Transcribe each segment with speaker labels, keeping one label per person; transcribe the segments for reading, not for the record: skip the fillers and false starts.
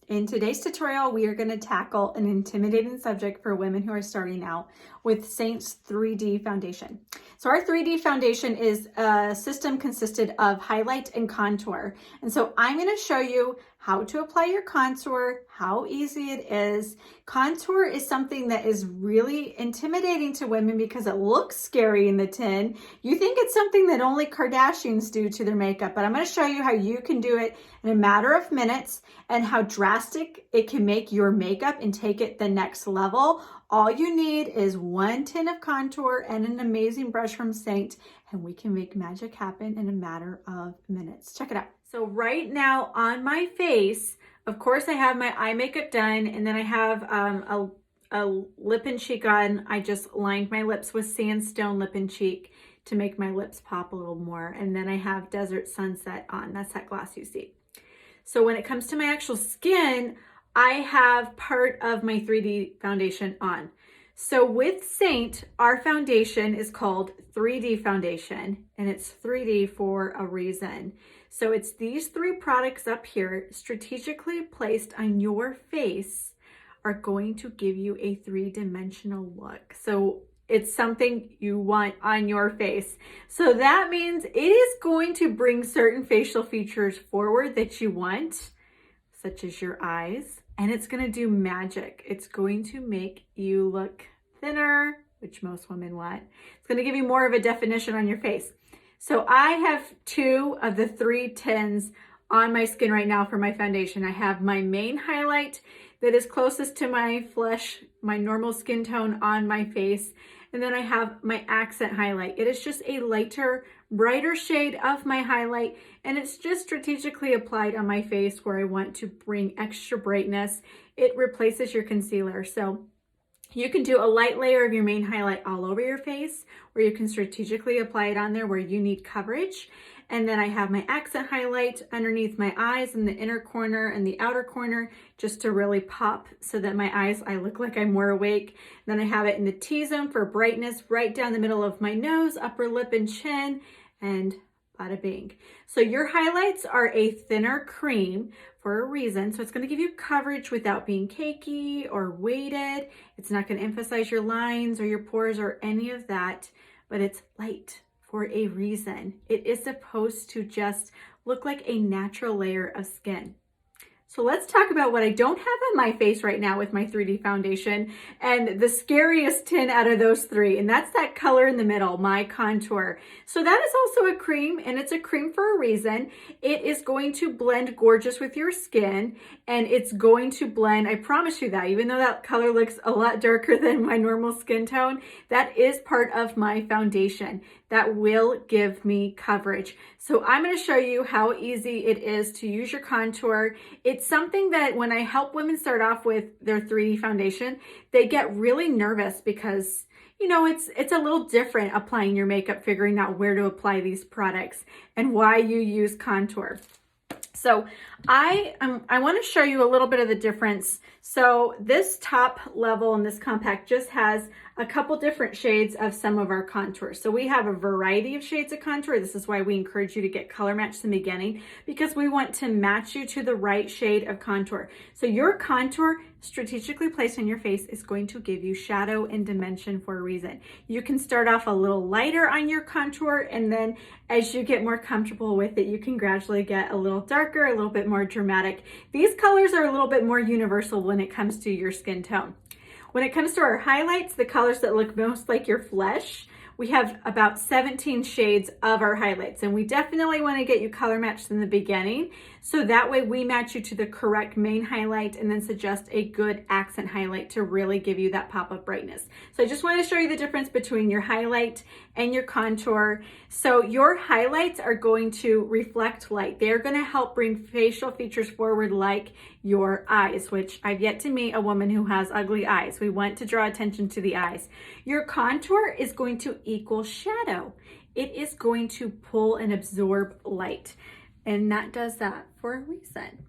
Speaker 1: In today's tutorial, we are going to tackle an intimidating subject for women who are starting out with Seint's 3D foundation. So our 3D foundation is a system consisted of highlight and contour. And so I'm going to show you how to apply your contour, how easy it is. Contour is something that is really intimidating to women because it looks scary in the tin. You think it's something that only Kardashians do to their makeup, but I'm going to show you how you can do it in a matter of minutes and how drastic it can make your makeup and take it the next level. All you need is 1 tin of contour and an amazing brush from Seint, and we can make magic happen in a matter of minutes. Check it out. So right now on my face, of course I have my eye makeup done, and then I have a lip and cheek on. I just lined my lips with sandstone lip and cheek to make my lips pop a little more. And then I have Desert Sunset on. That's that gloss you see. So when it comes to my actual skin, I have part of my 3D foundation on. So with Seint, our foundation is called 3D foundation, and it's 3D for a reason. So it's these 3 products up here strategically placed on your face are going to give you a 3-dimensional look. So it's something you want on your face. So that means it is going to bring certain facial features forward that you want, such as your eyes, and it's going to do magic. It's going to make you look thinner, which most women want. It's going to give you more of a definition on your face. So I have 2 of the 3 tins on my skin right now for my foundation. I have my main highlight that is closest to my flesh, my normal skin tone on my face. And then I have my accent highlight. It is just a lighter, brighter shade of my highlight, and it's just strategically applied on my face where I want to bring extra brightness. It replaces your concealer. So you can do a light layer of your main highlight all over your face, or you can strategically apply it on there where you need coverage. And then I have my accent highlight underneath my eyes in the inner corner and the outer corner just to really pop so that my eyes, I look like I'm more awake. Then I have it in the T-zone for brightness right down the middle of my nose, upper lip and chin, and bada bing. So your highlights are a thinner cream for a reason. So it's going to give you coverage without being cakey or weighted. It's not going to emphasize your lines or your pores or any of that, but it's light for a reason. It is supposed to just look like a natural layer of skin. So let's talk about what I don't have on my face right now with my 3D foundation, and the scariest tin out of those 3, and that's that color in the middle, my contour. So that is also a cream, and it's a cream for a reason. It is going to blend gorgeous with your skin, and it's going to blend, I promise you that, even though that color looks a lot darker than my normal skin tone, that is part of my foundation. That will give me coverage. So I'm going to show you how easy it is to use your contour. It's something that when I help women start off with their 3D foundation, they get really nervous because, you know, it's a little different applying your makeup, figuring out where to apply these products and why you use contour. So I want to show you a little bit of the difference. So this top level in this compact just has a couple different shades of some of our contours. So we have a variety of shades of contour. This is why we encourage you to get color matched in the beginning, because we want to match you to the right shade of contour. So your contour strategically placed on your face is going to give you shadow and dimension for a reason. You can start off a little lighter on your contour, and then as you get more comfortable with it, you can gradually get a little darker, a little bit more dramatic. These colors are a little bit more universal when it comes to your skin tone. When it comes to our highlights, the colors that look most like your flesh, we have about 17 shades of our highlights, and we definitely want to get you color matched in the beginning, so that way we match you to the correct main highlight and then suggest a good accent highlight to really give you that pop of brightness. So I just want to show you the difference between your highlight and your contour. So your highlights are going to reflect light. They're going to help bring facial features forward like your eyes, which I've yet to meet a woman who has ugly eyes. We want to draw attention to the eyes. Your contour is going to equal shadow. It is going to pull and absorb light, and that does that for a reason.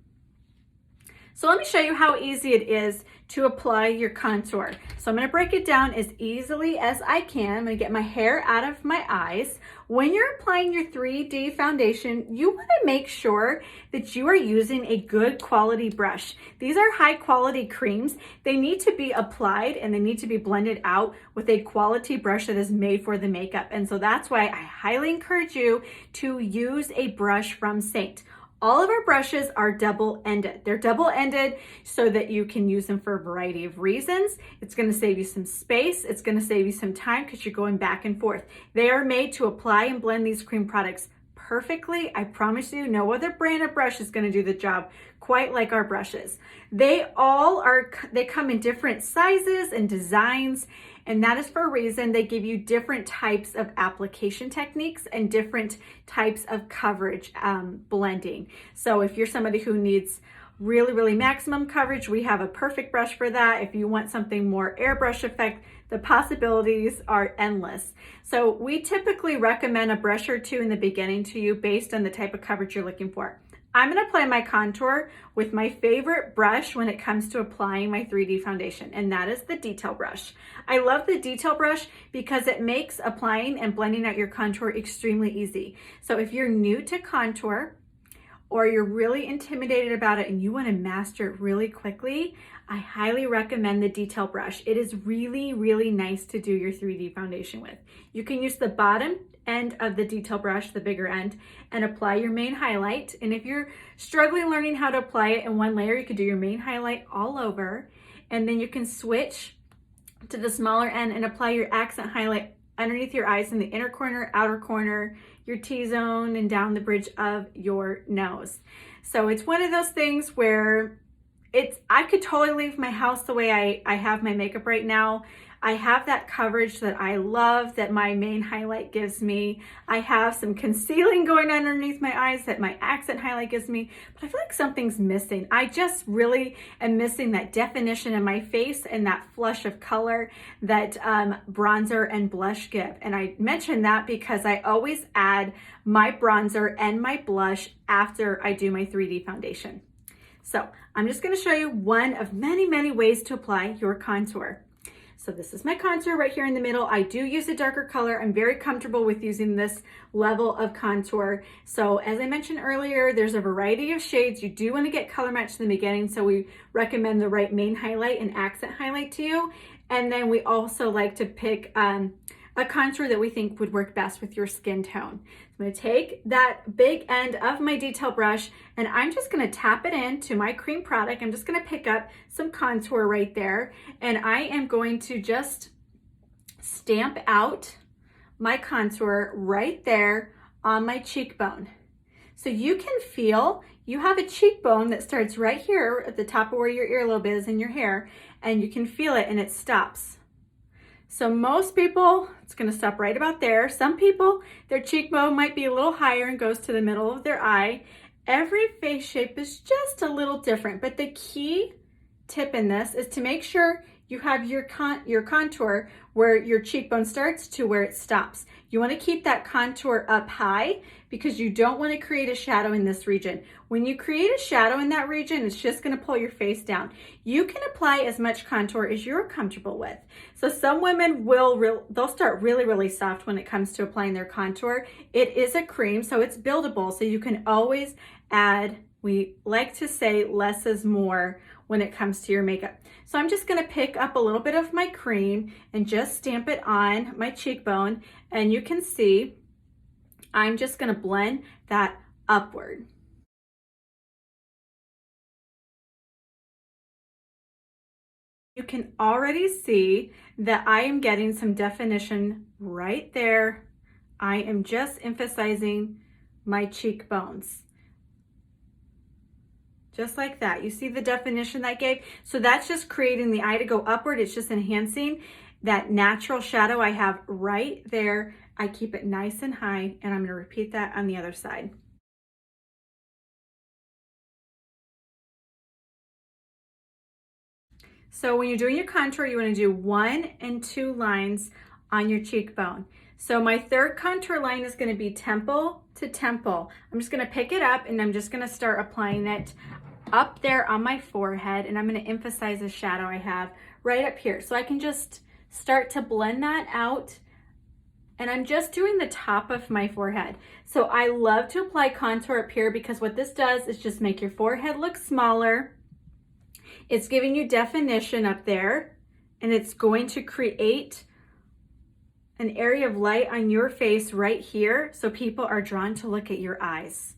Speaker 1: So let me show you how easy it is to apply your contour. So I'm going to break it down as easily as I can. I'm going to get my hair out of my eyes. When you're applying your 3D foundation, you want to make sure that you are using a good quality brush. These are high quality creams. They need to be applied and they need to be blended out with a quality brush that is made for the makeup. And so that's why I highly encourage you to use a brush from Seint. All of our brushes are double-ended. They're double-ended so that you can use them for a variety of reasons. It's going to save you some space. It's going to save you some time because you're going back and forth. They are made to apply and blend these cream products perfectly. I promise you, no other brand of brush is going to do the job quite like our brushes. They come in different sizes and designs, and that is for a reason. They give you different types of application techniques and different types of coverage blending. So if you're somebody who needs really maximum coverage, we have a perfect brush for that. If you want something more airbrush effect, the possibilities are endless. So we typically recommend a brush or two in the beginning to you based on the type of coverage you're looking for. I'm going to apply my contour with my favorite brush when it comes to applying my 3D foundation, and that is the detail brush. I love the detail brush because it makes applying and blending out your contour extremely easy. So if you're new to contour or you're really intimidated about it and you want to master it really quickly, I highly recommend the detail brush. It is really nice to do your 3D foundation with. You can use the bottom end of the detail brush, the bigger end, and apply your main highlight. And if you're struggling learning how to apply it in one layer, you could do your main highlight all over, and then you can switch to the smaller end and apply your accent highlight underneath your eyes in the inner corner, outer corner, your T-zone, and down the bridge of your nose. So it's one of those things where I could totally leave my house the way I have my makeup right now. I have that coverage that I love that my main highlight gives me. I have some concealing going on underneath my eyes that my accent highlight gives me, but I feel like something's missing. I just really am missing that definition in my face and that flush of color that bronzer and blush give. And I mention that because I always add my bronzer and my blush after I do my 3D foundation. So I'm just going to show you one of many ways to apply your contour. So this is my contour right here in the middle. I do use a darker color. I'm very comfortable with using this level of contour. So as I mentioned earlier, there's a variety of shades. You do want to get color matched in the beginning, so we recommend the right main highlight and accent highlight to you. And then we also like to pick a contour that we think would work best with your skin tone. I'm going to take that big end of my detail brush and I'm just going to tap it into my cream product. I'm just going to pick up some contour right there, and I am going to just stamp out my contour right there on my cheekbone. So you can feel you have a cheekbone that starts right here at the top of where your earlobe is in your hair, and you can feel it and it stops. So most people, it's going to stop right about there. Some people, their cheekbone might be a little higher and goes to the middle of their eye. Every face shape is just a little different, but the key tip in this is to make sure you have your contour where your cheekbone starts to where it stops. You want to keep that contour up high because you don't want to create a shadow in this region. When you create a shadow in that region, it's just going to pull your face down. You can apply as much contour as you're comfortable with. So some women they'll start really soft when it comes to applying their contour. It is a cream, so it's buildable, so you can always add, we like to say less is more when it comes to your makeup. So I'm just going to pick up a little bit of my cream and just stamp it on my cheekbone, and you can see I'm just going to blend that upward. You can already see that I am getting some definition right there. I am just emphasizing my cheekbones. Just like that. You see the definition that gave? So that's just creating the eye to go upward. It's just enhancing that natural shadow I have right there. I keep it nice and high, and I'm going to repeat that on the other side. So when you're doing your contour, you want to do 1 and 2 lines on your cheekbone. So my third contour line is going to be temple to temple. I'm just going to pick it up and I'm just going to start applying it up there on my forehead, and I'm going to emphasize the shadow I have right up here. So I can just start to blend that out, and I'm just doing the top of my forehead. So I love to apply contour up here because what this does is just make your forehead look smaller. It's giving you definition up there, and it's going to create an area of light on your face right here so people are drawn to look at your eyes.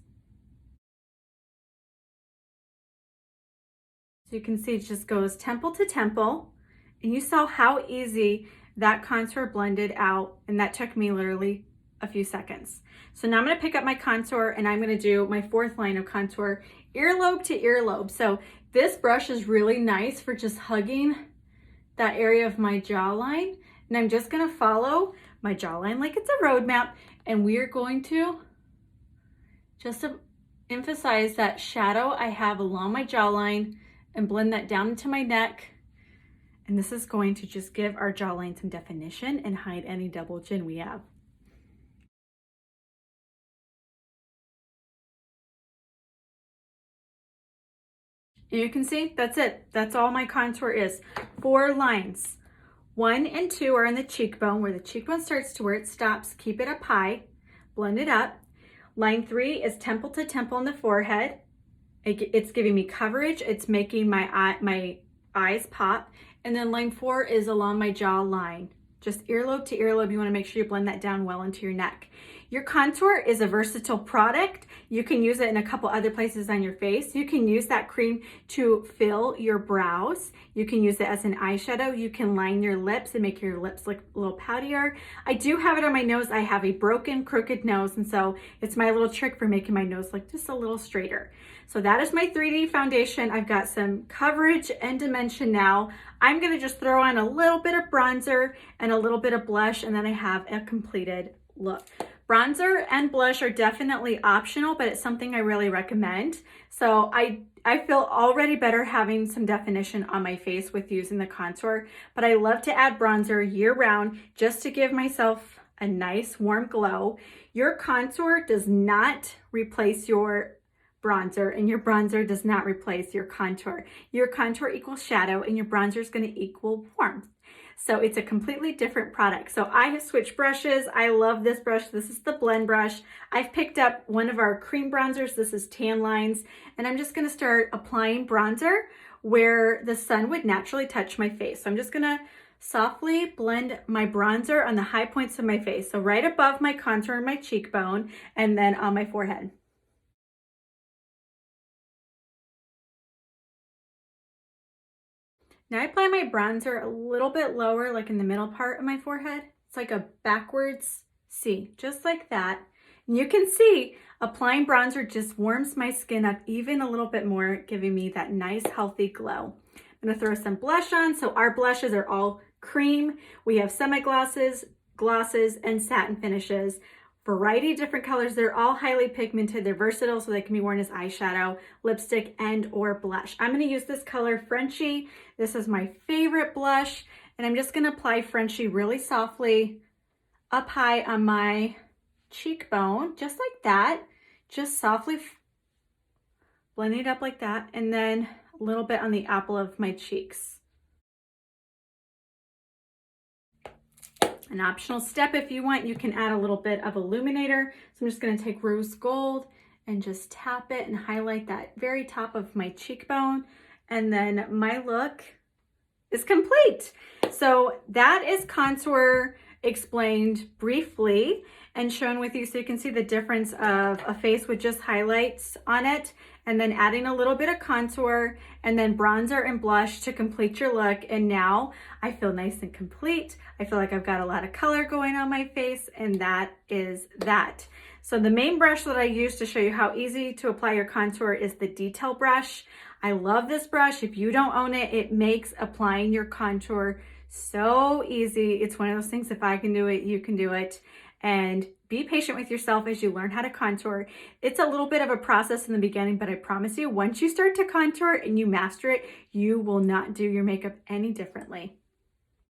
Speaker 1: So you can see it just goes temple to temple, and you saw how easy that contour blended out, and that took me literally a few seconds. So now I'm going to pick up my contour, and I'm going to do my fourth line of contour, earlobe to earlobe. So this brush is really nice for just hugging that area of my jawline, and I'm just going to follow my jawline like it's a roadmap, and we are going to just emphasize that shadow I have along my jawline and blend that down into my neck. And this is going to just give our jawline some definition and hide any double chin we have. And you can see that's it. That's all my contour is. 4 lines. 1 and 2 are in the cheekbone, where the cheekbone starts to where it stops. Keep it up high, blend it up. Line 3 is temple to temple in the forehead. It's giving me coverage. It's making my eyes pop. And then line 4 is along my jawline. Just earlobe to earlobe. You want to make sure you blend that down well into your neck. Your contour is a versatile product. You can use it in a couple other places on your face. You can use that cream to fill your brows. You can use it as an eyeshadow. You can line your lips and make your lips look a little poutier. I do have it on my nose. I have a broken, crooked nose, and so it's my little trick for making my nose look just a little straighter. So that is my 3D foundation. I've got some coverage and dimension now. I'm gonna just throw on a little bit of bronzer and a little bit of blush, and then I have a completed look. Bronzer and blush are definitely optional, but it's something I really recommend. So I feel already better having some definition on my face with using the contour, but I love to add bronzer year round just to give myself a nice warm glow. Your contour does not replace your bronzer, and your bronzer does not replace your contour. Your contour equals shadow, and your bronzer is going to equal warmth. So it's a completely different product. So I have switched brushes. I love this brush. This is the blend brush. I've picked up one of our cream bronzers. This is TANLINES, and I'm just going to start applying bronzer where the sun would naturally touch my face. So I'm just going to softly blend my bronzer on the high points of my face. So right above my contour and my cheekbone, and then on my forehead. Now I apply my bronzer a little bit lower, like in the middle part of my forehead. It's like a backwards C, just like that. And you can see applying bronzer just warms my skin up even a little bit more, giving me that nice, healthy glow. I'm gonna throw some blush on. So our blushes are all cream. We have semi-glosses, glosses, and satin finishes. Variety of different colors. They're all highly pigmented. They're versatile, so they can be worn as eyeshadow, lipstick, and or blush. I'm going to use this color Frenchie. This is my favorite blush, and I'm just going to apply Frenchie really softly up high on my cheekbone, just like that. Just softly blending it up like that, and then a little bit on the apple of my cheeks. An optional step, if you want, you can add a little bit of Illuminator. So I'm just going to take rose gold and just tap it and highlight that very top of my cheekbone. And then my look is complete. So that is contour explained briefly and shown with you so you can see the difference of a face with just highlights on it, and then adding a little bit of contour, and then bronzer and blush to complete your look. And now I feel nice and complete. I feel like I've got a lot of color going on my face, and that is that. So the main brush that I use to show you how easy to apply your contour is the detail brush. I love this brush. If you don't own it, it makes applying your contour so easy. It's one of those things, if I can do it, you can do it. And be patient with yourself as you learn how to contour. It's a little bit of a process in the beginning, but I promise you, once you start to contour and you master it, you will not do your makeup any differently.